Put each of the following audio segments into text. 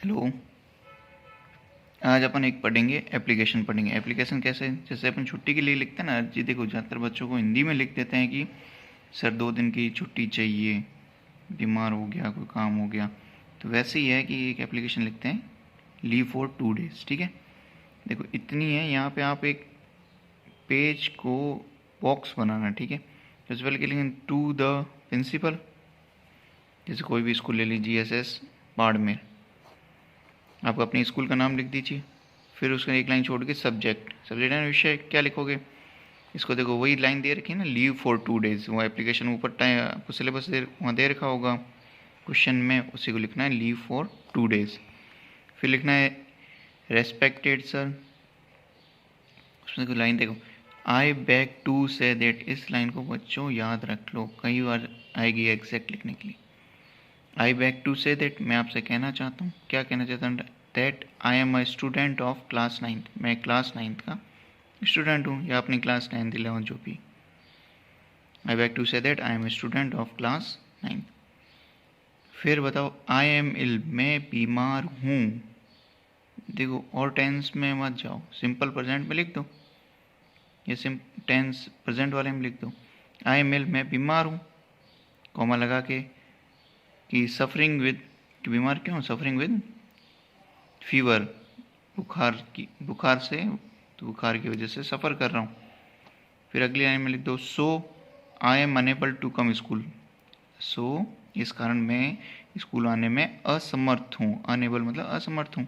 Hello. आज अपन एक पढ़ेंगे एप्लीकेशन। एप्लीकेशन कैसे, जैसे अपन छुट्टी के लिए लिखते हैं ना जी। देखो ज़्यादातर बच्चों को हिंदी में लिख देते हैं कि सर 2 दिन की छुट्टी चाहिए, बीमार हो गया, कोई काम हो गया। तो वैसे ही है कि एक एप्लीकेशन लिखते हैं लीव फॉर 2 डेज। ठीक है, देखो इतनी है। यहाँ पे आप एक पेज को बॉक्स बनाना। ठीक है, तो पहले के लिए टू द प्रिंसिपल, जैसे कोई भी स्कूल ले लीजिए, GSS बाड़मेर। आप अपने स्कूल का नाम लिख दीजिए, फिर उसका एक लाइन छोड़ के सब्जेक्ट एंड विषय क्या लिखोगे। इसको देखो वही लाइन दे रखी है ना, लीव फॉर 2 डेज। वो एप्लीकेशन ऊपर टाइम आपको सिलेबस वहाँ दे रखा होगा क्वेश्चन में, उसी को लिखना है लीव फॉर 2 डेज। फिर लिखना है रेस्पेक्टेड सर। उसमें कोई लाइन देखो, आई बैक टू से दैट। इस लाइन को बच्चों याद रख लो, कई बार आएगी एग्जैक्ट लिखने के लिए। आई बैक टू से दैट, मैं आपसे कहना चाहता हूँ, क्या कहना चाहता हूँ, that I am a student of class 9th। मैं क्लास 9th का स्टूडेंट हूँ, या अपनी क्लास 9th 11th जो भी। I back to say that I am a student of class 9th। फिर बताओ आई एम इल, मैं बीमार हूँ। देखो और टेंस में मत जाओ, सिंपल प्रेजेंट में लिख दो, या टेंस प्रेजेंट वाले में लिख दो। आई एम इल, मैं बीमार हूँ, कॉमा लगा के, कि सफरिंग विद, कि बीमार क्यों, सफरिंग विद फीवर, बुखार से, तो बुखार की वजह से सफ़र कर रहा हूँ। फिर अगली लाइन में लिख दो so I am unable to come school. So इस कारण मैं स्कूल आने में असमर्थ हूँ। अनेबल मतलब असमर्थ हूँ,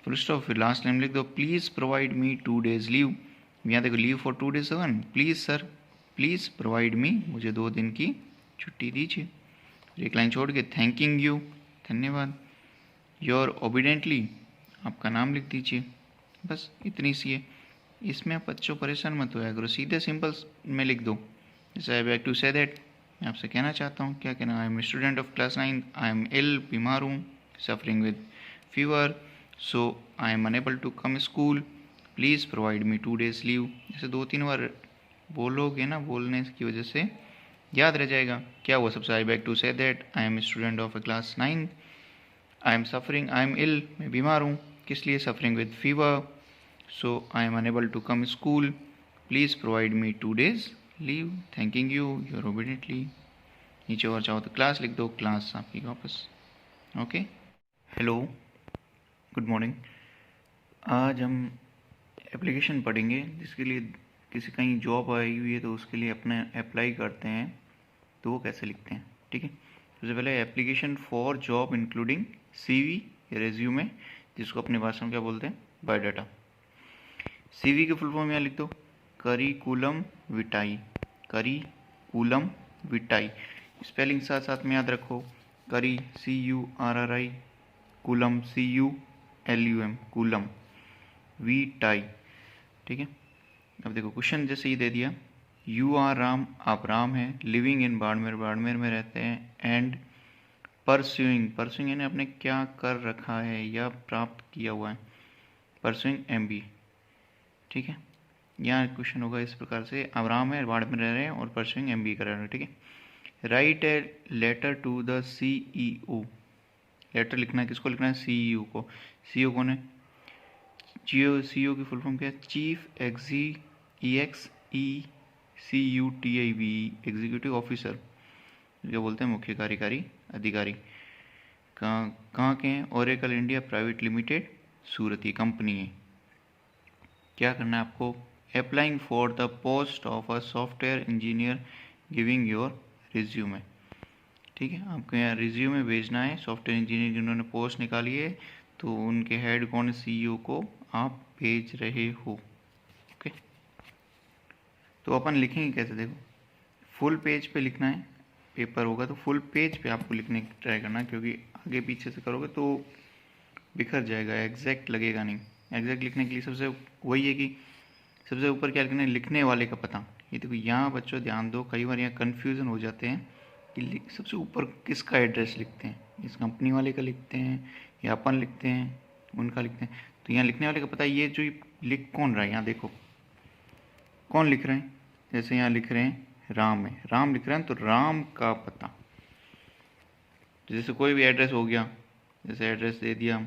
फुल स्टॉप। फिर लास्ट लाइन में लिख दो please provide me 2 days leave. यहाँ देखो लीव फॉर 2 days होगा ना, प्लीज़ सर, प्लीज़ प्रोवाइड मी, मुझे 2 दिन की छुट्टी दीजिए। फिर एक लाइन छोड़ के थैंकिंग यू, धन्यवाद। योर ओबिडेंटली, आपका नाम लिख दीजिए। बस इतनी सी है। इसमें आप बच्चों परेशान मत होया करो, सीधे सिंपल में लिख दो। जैसे I back to say that, मैं आपसे कहना चाहता हूँ, क्या कहना, I am student of class 9th, I am ill, बीमार हूँ, suffering with fever, so I am unable to come school, please provide me 2 days leave. जैसे 2-3 बार बोलोगे ना, बोलने की वजह से याद रह जाएगा। क्या हुआ सबसे, I back to say that I am student of class 9th, I am suffering, I am ill, मैं बीमार हूँ, किस लिए, suffering with fever, so I am unable to come school, please provide me 2 days leave, thanking you, your obediently. नीचे और चाहो तो class लिख दो, क्लास आपकी वापस। Okay, hello, good morning. आज हम एप्लीकेशन पढ़ेंगे जिसके लिए किसी कहीं जॉब आई हुई है, तो उसके लिए अपने अप्लाई करते हैं, तो वो कैसे लिखते हैं। ठीक है, सबसे पहले application for job including CV या रेज्यूमे, जिसको अपनी भाषा में क्या बोलते हैं, बायोडाटा। CV की फुल फॉर्म यहाँ लिख दो, करिकुलम विटाई। करिकुलम विटाई, स्पेलिंग साथ साथ में याद रखो, करी CURRI, कुलम CULUM, कुलम, विटाई। ठीक है, अब देखो क्वेश्चन जैसे ही दे दिया, यू आर राम, आप राम हैं, लिविंग इन बाड़मेर, बाड़मेर में रहते हैं, एंड परस्यूइंग यानी आपने क्या कर रखा है या प्राप्त किया हुआ है, परस्यूइंग MBA। ठीक है, यहाँ क्वेश्चन होगा इस प्रकार से, आप राम है, बाड़मेर में रह रहे हैं और परस्यूइंग MBA कर रहे हैं। ठीक है, write a letter to the CEO। Letter लिखना है, किसको लिखना है, CEO को। CEO कौन है, CEO की फुल फॉर्म क्या है, चीफ एग्जीक्यूटिव ऑफिसर, जो बोलते हैं मुख्य कार्यकारी अधिकारी। कहाँ के हैं, ओरेकल इंडिया प्राइवेट लिमिटेड, सूरत की कंपनी है। क्या करना है आपको, applying for the post of a software engineer, giving your resume. ठीक है, आपको यहाँ रिज्यूमे भेजना है, सॉफ्टवेयर इंजीनियर जिन्होंने पोस्ट निकाली है, तो उनके हेड कौन, CEO को आप भेज रहे हो। ओके, तो अपन लिखेंगे कैसे, देखो फुल पेज पे लिखना है, पेपर होगा तो फुल पेज पे आपको लिखने की ट्राई करना, क्योंकि आगे पीछे से करोगे तो बिखर जाएगा, एग्जैक्ट लगेगा नहीं। एग्जैक्ट लिखने के लिए सबसे वही है कि सबसे ऊपर क्या लिखना है, लिखने वाले का पता। ये देखो यहाँ बच्चों ध्यान दो, कई बार यहाँ कन्फ्यूज़न हो जाते हैं कि सबसे ऊपर किसका एड्रेस लिखते हैं, इस कंपनी वाले का लिखते हैं या अपन लिखते हैं, उनका लिखते हैं। तो यहाँ लिखने वाले का पता, ये जो लिख कौन रहा है, यहाँ देखो कौन लिख रहे हैं, जैसे यहाँ लिख रहे हैं राम है, राम लिख रहे हैं, तो राम का पता। तो जैसे कोई भी एड्रेस हो गया, जैसे एड्रेस दे दिया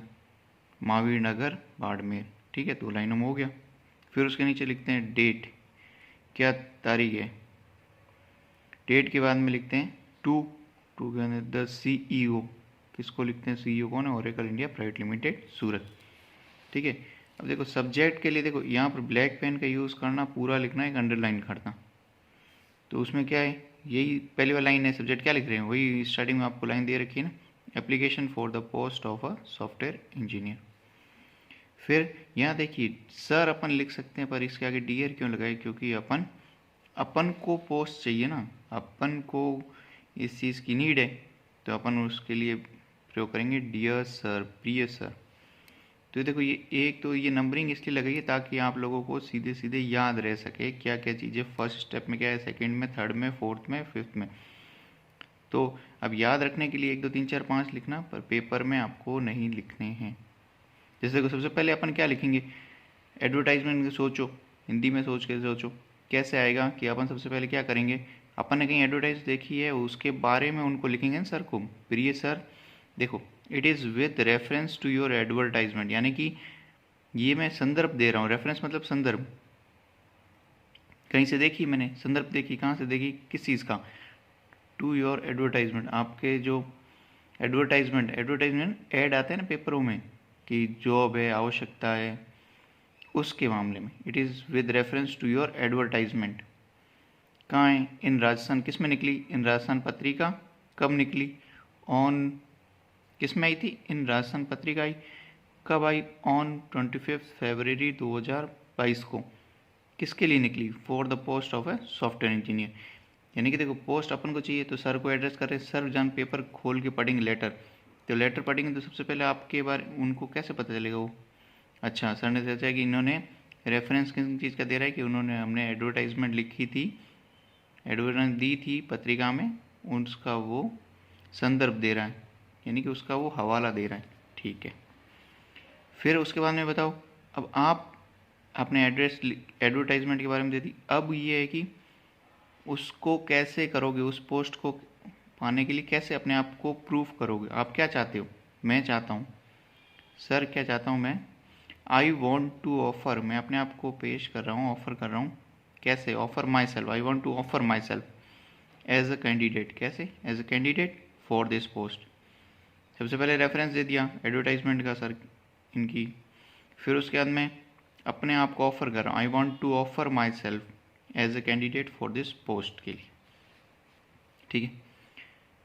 महावीर नगर बाड़मेर, ठीक है, 2 लाइनों में हो गया। फिर उसके नीचे लिखते हैं डेट, क्या तारीख है। डेट के बाद में लिखते हैं टू के अंदर द CEO, किसको लिखते हैं, CEO कौन है, ओरेकल इंडिया प्राइवेट लिमिटेड सूरत, ठीक है। अब देखो सब्जेक्ट के लिए, देखो यहाँ पर ब्लैक पेन का यूज़ करना, पूरा लिखना है, एक अंडरलाइन करना। तो उसमें क्या है, यही पहली वाली लाइन है, सब्जेक्ट क्या लिख रहे हैं, वही स्टार्टिंग में आपको लाइन दे रखी है ना, application for the post of a software engineer. फिर यहाँ देखिए सर अपन लिख सकते हैं, पर इसके आगे डियर क्यों लगाए, क्योंकि अपन को पोस्ट चाहिए ना, अपन को इस चीज़ की नीड है, तो अपन उसके लिए प्रयोग करेंगे डियर सर, प्रिय सर। तो देखो ये एक तो ये नंबरिंग इसलिए लगाई है ताकि आप लोगों को सीधे सीधे याद रह सके क्या क्या चीज़ें फर्स्ट स्टेप में क्या है, सेकंड में, थर्ड में, फोर्थ में, फिफ्थ में। तो अब याद रखने के लिए 1 2 3 4 5 लिखना, पर पेपर में आपको नहीं लिखने हैं। जैसे देखो सबसे पहले अपन क्या लिखेंगे, एडवर्टाइजमेंट सोचो, हिंदी में सोच के सोचो कैसे आएगा, कि अपन सबसे पहले क्या करेंगे, अपन ने कहीं एडवर्टाइज देखी है उसके बारे में उनको लिखेंगे ना सर को, प्रिय सर देखो it is with reference to your advertisement, यानी कि ये मैं संदर्भ दे रहा हूँ, रेफरेंस मतलब संदर्भ, कहीं से देखी मैंने, संदर्भ देखी, कहाँ से देखी, किस चीज़ का, टू योर एडवर्टाइजमेंट, आपके जो एडवर्टाइजमेंट ऐड आते हैं ना पेपरों में कि जॉब है, आवश्यकता है, उसके मामले में it is with reference to your advertisement. कहाँ है, इन राजस्थान, किस में निकली, इन राजस्थान पत्रिका, कब निकली, ऑन, किस में आई थी, इन राजस्थान पत्रिका आई, कब आई, ऑन 25 फरवरी 2022 को, किसके लिए निकली, for the post of a software engineer. यानी कि देखो पोस्ट अपन को चाहिए तो सर को एड्रेस कर रहे, सर जान पेपर खोल के पढ़ेंगे लेटर, तो लेटर पढ़ेंगे तो सबसे पहले आपके बारे उनको कैसे पता चलेगा वो, अच्छा सर ने सोचा कि इन्होंने रेफरेंस किस चीज़ का दे रहा है, कि उन्होंने हमने एडवर्टाइजमेंट लिखी थी, एडवर्टाइजमेंट दी थी पत्रिका में, उसका वो संदर्भ दे रहा है, यानी कि उसका वो हवाला दे रहा है, ठीक है। फिर उसके बाद में बताओ, अब आपने एड्रेस एडवर्टाइजमेंट के बारे में दे दी, अब ये है कि उसको कैसे करोगे, उस पोस्ट को पाने के लिए कैसे अपने आप को प्रूफ करोगे, आप क्या चाहते हो, मैं चाहता हूँ सर, क्या चाहता हूँ मैं, आई वॉन्ट टू ऑफ़र, मैं अपने आप को पेश कर रहा हूँ, ऑफ़र कर रहा हूँ, कैसे, offer myself, I want to offer myself as a candidate, कैसे, as a candidate for this post. सबसे पहले रेफरेंस दे दिया एडवर्टाइजमेंट का सर इनकी, फिर उसके बाद में अपने आप को ऑफ़र कर रहा हूँ, I want to offer myself as a candidate for this post के लिए, ठीक है,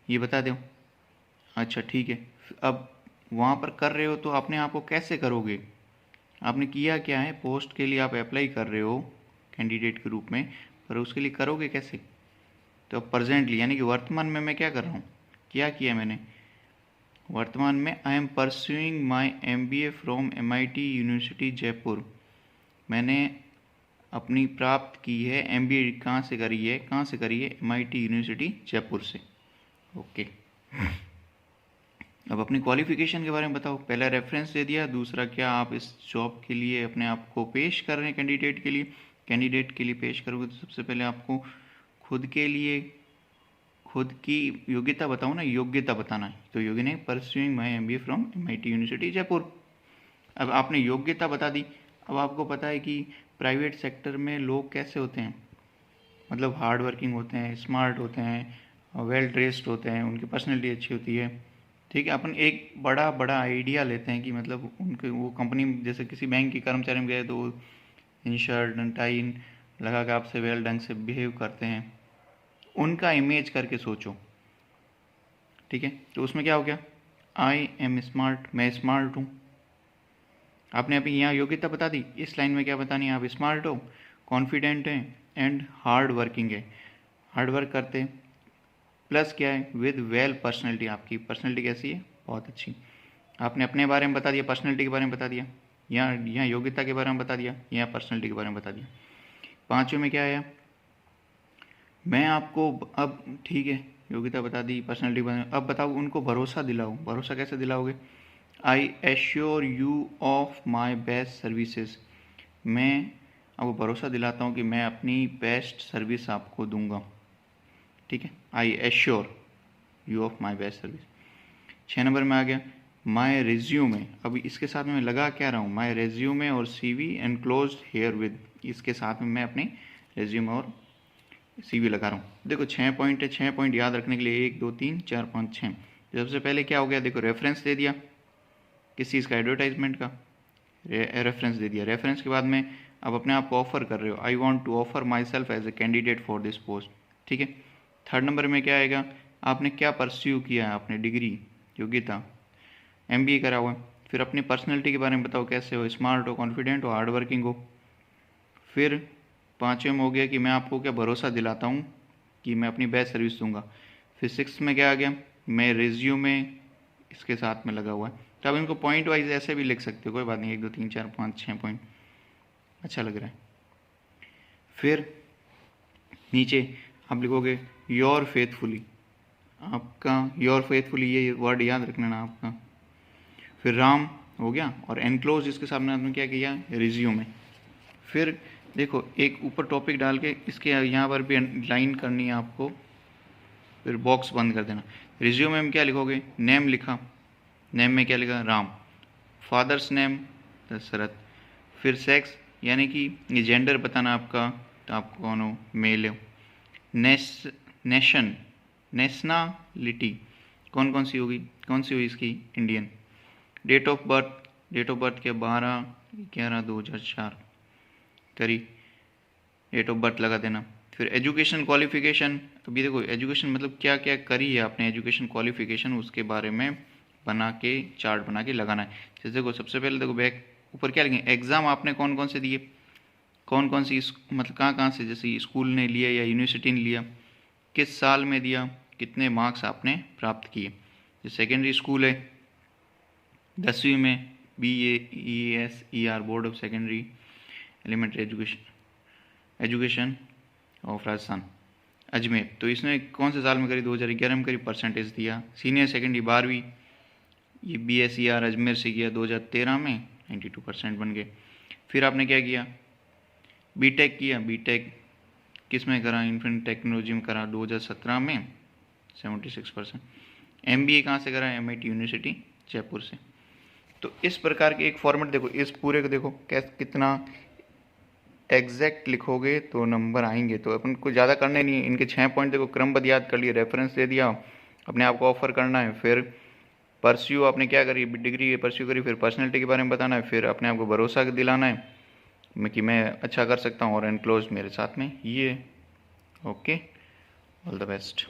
ये बता दो। अच्छा ठीक है, अब वहाँ पर कर रहे हो तो अपने आप को कैसे करोगे, आपने किया क्या है, पोस्ट के लिए आप अप्लाई कर रहे हो कैंडिडेट के रूप में, पर उसके लिए करोगे कैसे, तो प्रेजेंटली यानी कि वर्तमान में मैं क्या कर रहा हूँ, क्या किया मैंने, वर्तमान में I am pursuing my MBA from MIT university Jaipur, मैंने अपनी प्राप्त की है MBA, कहाँ से करी है, MIT यूनिवर्सिटी जयपुर से, ओके। अब अपनी क्वालिफ़िकेशन के बारे में बताओ, पहला रेफरेंस दे दिया, दूसरा क्या आप इस जॉब के लिए अपने आप को पेश कर रहे हैं, कैंडिडेट के लिए पेश करोगे तो सबसे पहले आपको खुद के लिए खुद की योग्यता बताओ ना, योग्यता बताना है, तो योग्य ने pursuing my MBA from MIT university Jaipur. अब आपने योग्यता बता दी, अब आपको पता है कि प्राइवेट सेक्टर में लोग कैसे होते हैं, मतलब हार्ड वर्किंग होते हैं, स्मार्ट होते हैं, वेल ड्रेस्ड होते हैं, उनकी पर्सनैलिटी अच्छी होती है, ठीक है। अपन एक बड़ा आइडिया लेते हैं कि मतलब उनके वो कंपनी, जैसे किसी बैंक के कर्मचारी में गए तो इन शर्ट टाई लगा के आपसे वेल ढंग से बिहेव करते हैं, उनका इमेज करके सोचो, ठीक है। तो उसमें क्या हो गया, आई एम स्मार्ट, मैं स्मार्ट हूँ, आपने अभी यहाँ योग्यता बता दी, इस लाइन में क्या बतानी है, आप स्मार्ट हो, कॉन्फिडेंट हैं एंड हार्ड वर्किंग है, हार्ड वर्क करते हैं, प्लस क्या है, विद वेल पर्सनैलिटी, आपकी पर्सनैलिटी कैसी है, बहुत अच्छी। आपने अपने बारे में बता दिया, पर्सनैलिटी के बारे में बता दिया, यहाँ योग्यता के बारे में बता दिया, यहाँ पर्सनैलिटी के बारे में बता दिया। पाँचवें में क्या आया, मैं आपको, अब ठीक है योग्यता बता दी, पर्सनैलिटी बता, अब बताओ उनको भरोसा दिलाओ, भरोसा कैसे दिलाओगे, I assure you of my best services, मैं आपको भरोसा दिलाता हूँ कि मैं अपनी बेस्ट सर्विस आपको दूंगा, ठीक है, आई assure you of my best service. 6 number में आ गया, माई रेज्यूमे, अभी इसके साथ में मैं लगा क्या रहा हूँ, माई रेज्यूमे और CV एनक्लोज हेयर विद, इसके साथ में मैं अपने रेज्यूमे और CV लगा रहा हूँ। देखो 6 पॉइंट है, 6 पॉइंट याद रखने के लिए 1 2 3 4 5 6। सबसे पहले क्या हो गया, देखो रेफरेंस दे दिया किस चीज़ का, एडवर्टाइजमेंट का रेफरेंस दे दिया। रेफरेंस के बाद में अब अपने आप को ऑफर कर रहे हो, I want to offer myself as a candidate for this post, ठीक है। थर्ड नंबर में क्या आएगा, आपने क्या परस्यू किया है, आपने डिग्री योग्यता MBA करा हुआ है। फिर अपनी पर्सनैलिटी के बारे में बताओ, कैसे हो, स्मार्ट हो, कॉन्फिडेंट हो, हार्ड वर्किंग हो। फिर पाँचवें में हो गया कि मैं आपको क्या भरोसा दिलाता हूँ कि मैं अपनी बेस्ट सर्विस दूंगा। फिर सिक्स में क्या आ गया, मैं रेज्यूमे इसके साथ में लगा हुआ है। तो आप इनको पॉइंट वाइज ऐसे भी लिख सकते हो, कोई बात नहीं, 1 2 3 4 5 6 पॉइंट अच्छा लग रहा है। फिर नीचे आप लिखोगे योर फेथफुली, आपका योर फेथफुली ये वर्ड याद रखना ना आपका। फिर राम हो गया, और एनक्लोज इसके सामने आपने क्या किया, रिज्यूमे। फिर देखो एक ऊपर टॉपिक डाल के इसके यहाँ पर भी लाइन करनी है आपको, फिर बॉक्स बंद कर देना। रिज्यूमे में क्या लिखोगे, नेम लिखा, नेम में क्या लिखा, राम। Father's name Dasharath. फिर सेक्स यानी कि ये जेंडर बताना आपका, तो आप कौन हो, मेल हो। नेशन नेशनलिटी कौन कौन सी होगी, कौन सी हुई इसकी, इंडियन। डेट ऑफ बर्थ के 12/11/2004 करी, डेट ऑफ बर्थ लगा देना। फिर एजुकेशन क्वालिफिकेशन, अभी देखो एजुकेशन मतलब क्या क्या करी है आपने, एजुकेशन क्वालिफिकेशन उसके बारे में बना के चार्ट बना के लगाना है। जैसे देखो सबसे पहले देखो बैक ऊपर क्या लिखेंगे, एग्ज़ाम आपने कौन कौन से दिए, कौन कौन सी मतलब कहाँ कहाँ से, जैसे स्कूल ने लिया या यूनिवर्सिटी ने लिया, किस साल में दिया, कितने मार्क्स आपने प्राप्त किए। जो सेकेंडरी स्कूल है 10वीं में BAESER board of secondary elementary education of Rajasthan Ajmer, तो इसने कौन से साल में करी, 2011 में करी, परसेंटेज दिया। सीनियर सेकेंडरी 12वीं ये BSER अजमेर से किया 2013 में, 92% बन गए। फिर आपने क्या किया, बीटेक किया, बीटेक किस में करा, इन्फॉर्मेशन टेक्नोलॉजी में करा 2017 में, 76%। MBA कहाँ से करा, MIT यूनिवर्सिटी जयपुर से। तो इस प्रकार के एक फॉर्मेट देखो, इस पूरे को देखो कितना एग्जैक्ट लिखोगे तो नंबर आएंगे। तो अपन को ज़्यादा करने नहीं है, इनके 6 पॉइंट देखो क्रमबद्ध याद कर लिए, रेफरेंस दे दिया, अपने आप को ऑफर करना है, फिर परस्यू आपने क्या करी, डिग्री परस्यू करी, फिर पर्सनैलिटी के बारे में बताना है, फिर अपने आप को भरोसा दिलाना है कि मैं अच्छा कर सकता हूँ, और एनक्लोज मेरे साथ में ये। Okay, all the best.